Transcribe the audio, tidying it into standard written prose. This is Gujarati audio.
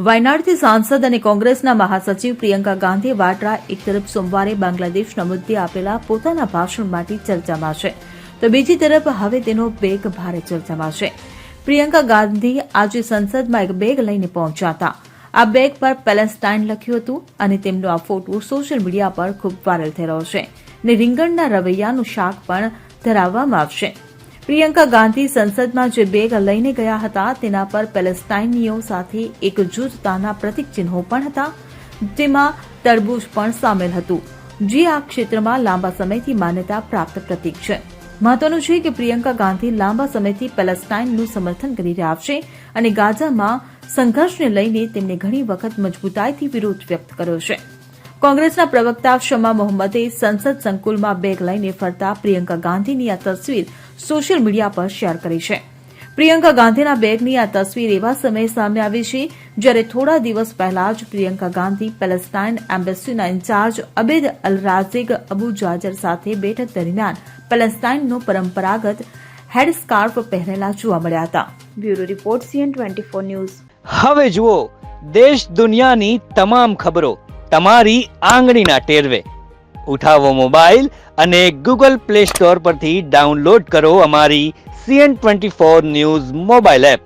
વાયનાડથી સાંસદ અને કોંગ્રેસના મહાસચિવ પ્રિયંકા ગાંધી વાડ્રા એક તરફ સોમવારે બાંગ્લાદેશના મુદ્દે આપેલા પોતાના ભાષણ માટે ચર્ચામાં છે, તો બીજી તરફ હવે તેનો બેગ ભારે ચર્ચામાં છે. પ્રિયંકા ગાંધી આજે સંસદમાં એક બેગ લઈને પહોંચ્યા હતા. આ બેગ પર પેલેસ્ટાઇન લખ્યું હતું અને તેમનો આ ફોટો સોશિયલ મીડિયા પર ખૂબ વાયરલ થઈ રહ્યો છે અને રીંગણના રવૈયાનું શાક પણ ધરાવવામાં આવશે. પ્રિયંકા ગાંધી સંસદમાં જે બેગ લઈને ગયા હતા તેના પર પેલેસ્ટાઇનીઓ સાથે એકજૂથતાના પ્રતીક ચિહ્નો પણ હતા, જેમાં તરબૂચ પણ સામેલ હતું, જે આ ક્ષેત્રમાં લાંબા સમયથી માન્યતા પ્રાપ્ત પ્રતીક છે. મહત્વનું છે કે પ્રિયંકા ગાંધી લાંબા સમયથી પેલેસ્ટાઇનનું સમર્થન કરી રહ્યા છે અને ગાઝામાં સંઘર્ષને લઈને તેમણે ઘણી વખત મજબૂતાઈથી વિરોધ વ્યક્ત કર્યો છે. કોંગ્રેસના પ્રવક્તા શમા મોહમ્મદે સંસદ સંકુલમાં બેગ લઈને ફરતા પ્રિયંકા ગાંધીની આ તસવીર સોશિયલ મીડિયા પર શેર કરી છે. પ્રિયંકા ગાંધીના બેગની આ તસવીર એવા સમયે સામે આવી છે જ્યારે થોડા દિવસ પહેલા જ પ્રિયંકા ગાંધી પેલેસ્ટાઇન એમ્બેસીના ઇન્ચાર્જ અબેદ અલ રાઝેક અબુ જાજર સાથે બેઠક દરમિયાન પેલેસ્ટાઇનનો પરંપરાગત હેડસ્કાર્ફ પહેરેલા જોવા મળ્યા હતા. Bureau report CN24 news. હવે જુઓ દેશ દુનિયાની તમામ ખબરો તમારી આંગળીના ટેરવે. ઉઠાવો મોબાઈલ અને Google Play Store પરથી ડાઉનલોડ કરો અમારી CN24 ન્યૂઝ મોબાઈલ એપ.